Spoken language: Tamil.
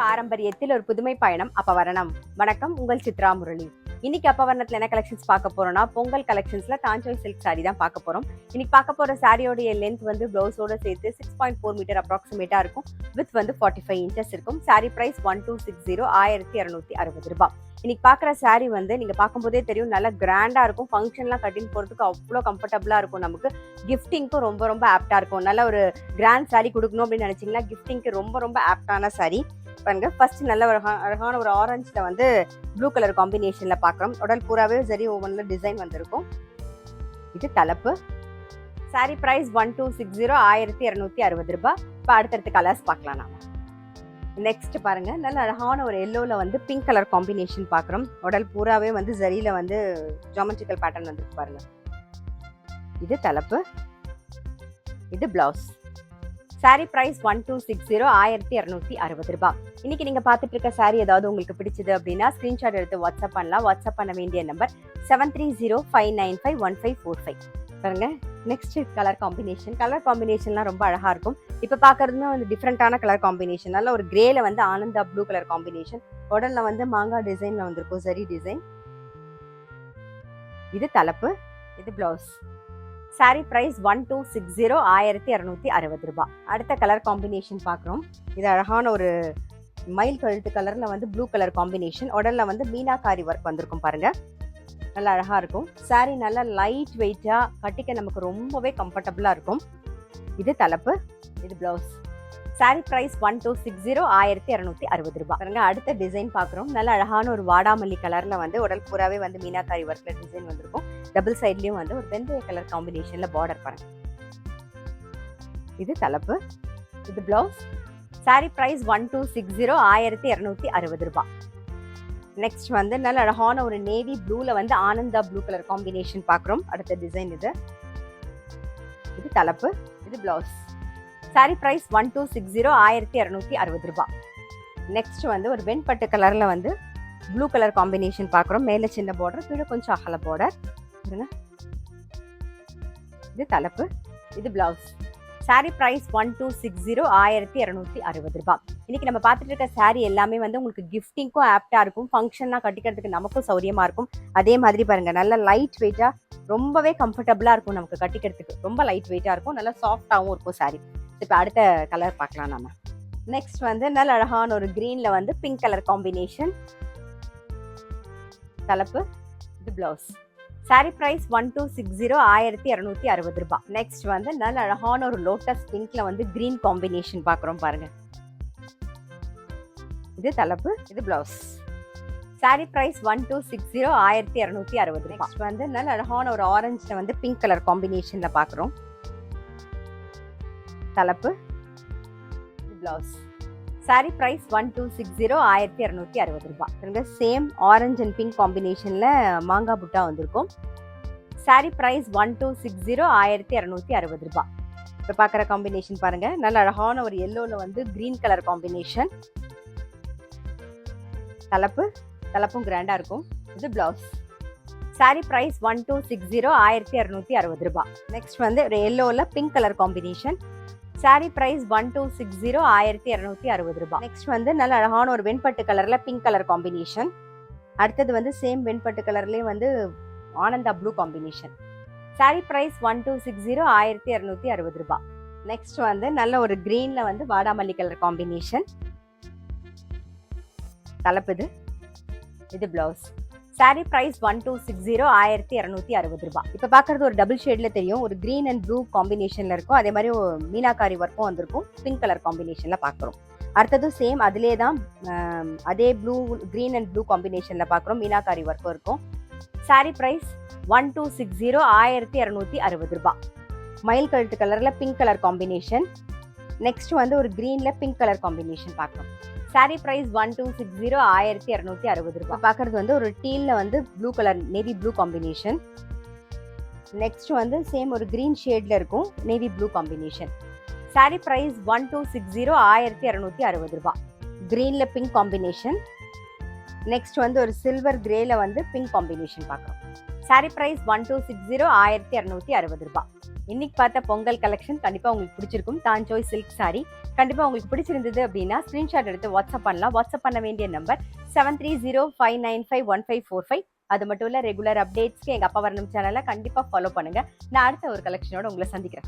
பாரம்பரியத்தில் ஒரு புதுமை பயணம் அப்பவரணம். வணக்கம், உங்கள் சித்ரா முரளி. இன்னைக்கு அப்பவரணத்துல என்ன கலெக்ஷன்ஸ் பார்க்க போறோம்னா, பொங்கல் கலெக்ஷன்ஸ்ல தாஞ்சோய் சில்க் சாரி தான் பார்க்க போறோம். இன்னைக்கு பார்க்க போற சாரியோடைய லென்த் வந்து பிளவுஸோட சேர்த்து 6.4 மீட்டர் அப்ராக்சிமேட்டா இருக்கும். வித் வந்து 45 இன்ச்சஸ் இருக்கும். சாரி பிரைஸ் 1260, 1260 ரூபாய். இன்னைக்கு பாக்குற சாரி வந்து நீங்க பார்க்கும்போதே தெரியும், நல்லா கிராண்டா இருக்கும். ஃபங்க்ஷன்லாம் கட்டின்னு போறதுக்கு அவ்வளோ கம்ஃபர்டபுளா இருக்கும். நமக்கு கிஃப்டிங்க்கும் ரொம்ப ரொம்ப ஆப்டா இருக்கும். நல்ல ஒரு கிராண்ட் சாரி கொடுக்கணும் அப்படின்னு நினைச்சீங்கன்னா கிஃப்டிங்க்கு ரொம்ப ரொம்ப ஆப்டான சாரி. பாருங்க, ஃபர்ஸ்ட் நல்ல ஒரு அழகான ஒரு ஆரஞ்சுல வந்து ப்ளூ கலர் காம்பினேஷன்ல பாக்குறோம். உடல் பூராவே சரி ஒவ்வொன்றுல டிசைன் வந்திருக்கும். இது தலைப்பு. சாரி பிரைஸ் 1260, 1260 ரூபாய். இப்போ அடுத்தடுத்து கலர்ஸ் பார்க்கலாம். நாம நெக்ஸ்ட் பாருங்க, நல்ல அழகான ஒரு எல்லோல வந்து பிங்க் கலர் காம்பினேஷன் பாக்குறோம். உடல் பூராவே வந்து ஜரியில வந்து ஜியோமெட்ரிக்கல் பேட்டர்ன் வந்துருக்கு பாருங்க. இது தலைப்பு. இது பிளவுஸ். சாரி பிரைஸ் 1260, 1260 ரூபாய். இன்னைக்கு நீங்க பாத்துட்டு இருக்க சாரி ஏதாவது உங்களுக்கு பிடிச்சது அப்படின்னா ஸ்கிரீன்ஷாட் எடுத்து வாட்ஸ்அப் பண்ணலாம். வாட்ஸ்அப் பண்ண வேண்டிய நம்பர் 7305951545. பாருங்க, நெக்ஸ்ட் கலர் காம்பினேஷன்லாம் ரொம்ப அழகா இருக்கும். இப்ப பாக்குறதுமே வந்து டிஃப்ரெண்டான கலர் காம்பினேஷன். நல்ல ஒரு கிரேல வந்து ஆனந்தா ப்ளூ கலர் காம்பினேஷன். உடல்ல வந்து மாங்காய் டிசைன்ல வந்திருக்கும், சரி டிசைன். இது தலைப்பு. இது பிளவுஸ். சாரி பிரைஸ் 1260, 1260 ரூபாய். அடுத்த கலர் காம்பினேஷன் பாக்குறோம். இது அழகான ஒரு மயில் கழுத்து கலர்ல வந்து ப்ளூ கலர் காம்பினேஷன். உடல்ல வந்து மீனாகாரி ஒர்க் வந்திருக்கும் பாருங்க. நல்லா அழகா இருக்கும். சாரி நல்லா லைட் வெயிட்டா, கட்டிக்க நமக்கு ரொம்பவே கம்ஃபர்டபுளா இருக்கும். இது தலைப்பு. இது பிளவுஸ். சாரி பிரைஸ் 1260, 1260 ரூபாய். பாருங்க, அடுத்த டிசைன் பாக்குறோம். நல்ல அழகான ஒரு வாடாமல்லி கலர்ல வந்து உடல் பூராவே வந்து மீனாகாரி ஒர்க்ல டிசைன் வந்திருக்கும். டபுள் சைட்லயும் வந்து ஒரு வெந்தய கலர் காம்பினேஷன்ல பார்டர் பாருங்க. இது தலைப்பு. இது பிளவுஸ். சாரி பிரைஸ் 1260, 1260 ரூபாய். நெக்ஸ்ட் வந்து நல்ல அழகான ஒரு நேவி ப்ளூல வந்து ஆனந்தா ப்ளூ கலர் காம்பினேஷன் பாக்குறோம். அடுத்த டிசைன் இது. இது தலைப்பு. இது பிளவுஸ். சாரி பிரைஸ் 1260, 1260 ரூபாய். நெக்ஸ்ட் வந்து ஒரு வெண்பட்டு கலர்ல வந்து ப்ளூ கலர் காம்பினேஷன் பாக்குறோம். மேல சின்ன பார்டர், கீழே கொஞ்சம் அகல பார்டர். இது தலைப்பு. இது பிளவுஸ். சாரி பிரைஸ் 1260, 1260 ரூபாய். இன்னைக்கு நம்ம பார்த்துட்டு இருக்க சாரி எல்லாமே வந்து உங்களுக்கு கிஃப்டிங்க்கும் ஆப்டா இருக்கும். ஃபங்க்ஷன்லாம் கட்டிக்கிறதுக்கு நமக்கும் சௌரியமா இருக்கும். அதே மாதிரி பாருங்க, நல்ல லைட் வெயிட்டா, ரொம்பவே கம்ஃபர்டபுளா இருக்கும். நமக்கு கட்டிக்கிறதுக்கு ரொம்ப லைட் வெயிட்டா இருக்கும். நல்லா சாஃப்டாவும் இருக்கும் சாரி. இப்போ அடுத்த கலர் பார்க்கலாம் நாம. நெக்ஸ்ட் வந்து நல்ல அழகான ஒரு கிரீன்ல வந்து பிங்க் கலர் காம்பினேஷன். தலைப்பு. இது பிளவுஸ். சாரி பிரைஸ் 1260, 1260 ரூபாய். நெக்ஸ்ட் வந்து நல்ல அழகான ஒரு லோட்டஸ் பிங்க்ல வந்து கிரீன் காம்பினேஷன் பாக்குறோம் பாருங்க. இது தலைப்பு. இது பிளவுஸ். சாரி பிரைஸ் 1260, 1260 ரூபாய். நெக்ஸ்ட் வந்து நல்ல அழகான ஒரு ஆரஞ்சுல வந்து பிங்க் கலர் காம்பினேஷன்ல பாக்குறோம். தலைப்பு. இது பிளவுஸ். சாரி பிரைஸ் 1260, 1260 ரூபாய். சேம் ஆரஞ்சு அண்ட் பிங்க் காம்பினேஷன்ல மாங்காய் புட்டா வந்திருக்கும். சாரி பிரைஸ் 1260, 1260 ரூபாய். இப்போ பார்க்குற காம்பினேஷன் பாருங்க, நல்ல அழகான ஒரு எல்லோல வந்து கிரீன் கலர் காம்பினேஷன். தலைப்பும் கிராண்டா இருக்கும். இது பிளவுஸ். சாரி பிரைஸ் 1260, 1260 ரூபாய். நெக்ஸ்ட் வந்து ஒரு எல்லோல pink colour combination. Sari price 1260, 1260 ரூபாய். நெக்ஸ்ட் வந்து நல்ல அழகான ஒரு வெண்பட்டு கலர்ல பிங்க் கலர் காம்பினேஷன். அடுத்தது வந்து சேம் வெண்பட்டு கலர்லயே வந்து Ananda blue combination. Sari price 1260, 1260 ரூபாய். நெக்ஸ்ட் வந்து நல்ல ஒரு கிரீன்ல வந்து வாடாமல்லி கலர் காம்பினேஷன். தலைப்பு. இது பிளவுஸ். சாரி பிரைஸ் 1260, 1260 ரூபாய். இப்போ பார்க்கறது ஒரு டபுள் ஷேட்ல தெரியும். ஒரு கிரீன் அண்ட் ப்ளூ காம்பினேஷன்ல இருக்கும். அதே மாதிரி மீனாகாரி ஒர்க்கும் வந்திருக்கும். பிங்க் கலர் காம்பினேஷன்ல பார்க்குறோம். அடுத்தது சேம் அதிலே தான் அதே ப்ளூ கிரீன் அண்ட் ப்ளூ காம்பினேஷன்ல பார்க்குறோம். மீனாகாரி ஒர்க்கும் இருக்கும். சாரி பிரைஸ் 1260, 1260 ரூபாய். மயில் கழுத்து கலர்ல பிங்க் கலர் காம்பினேஷன். நெக்ஸ்ட் வந்து ஒரு கிரீன்ல பிங்க் கலர் காம்பினேஷன் பார்க்குறோம். சாரி பிரைஸ் 1260, 1260 ரூபாய். பார்க்கறது வந்து ஒரு டீல்ல வந்து blue colour navy blue combination. Next வந்து சேம் ஒரு கிரீன் ஷேட்ல இருக்கும், navy blue combination. Sari price 1260, 1260 ரூபாய். கிரீன்ல பிங்க் காம்பினேஷன். நெக்ஸ்ட் வந்து ஒரு சில்வர் கிரேல வந்து பிங்க் காம்பினேஷன் பார்க்குறோம். சாரி பிரைஸ் 1260, 1260 ரூபாய். இன்னைக்கு பார்த்த பொங்கல் கலெக்ஷன் கண்டிப்பா உங்களுக்கு பிடிச்சிருக்கும். தாஞ்சோய் சில்க் சாரி கண்டிப்பா உங்களுக்கு பிடிச்சிருந்தது அப்படின்னா ஸ்கிரீன்ஷாட் எடுத்து வாட்ஸ்அப் பண்ணலாம். வாட்ஸ்அப் பண்ண வேண்டிய நம்பர் 7305951545. அது மட்டும் இல்ல, ரெகுலர் அப்டேட்ஸ்க்கு எங்க அப்பா வரணம் சேனலை கண்டிப்பா ஃபாலோ பண்ணுங்க. நான் அடுத்த ஒரு கலெக்ஷனோட உங்களை சந்திக்கிறேன்.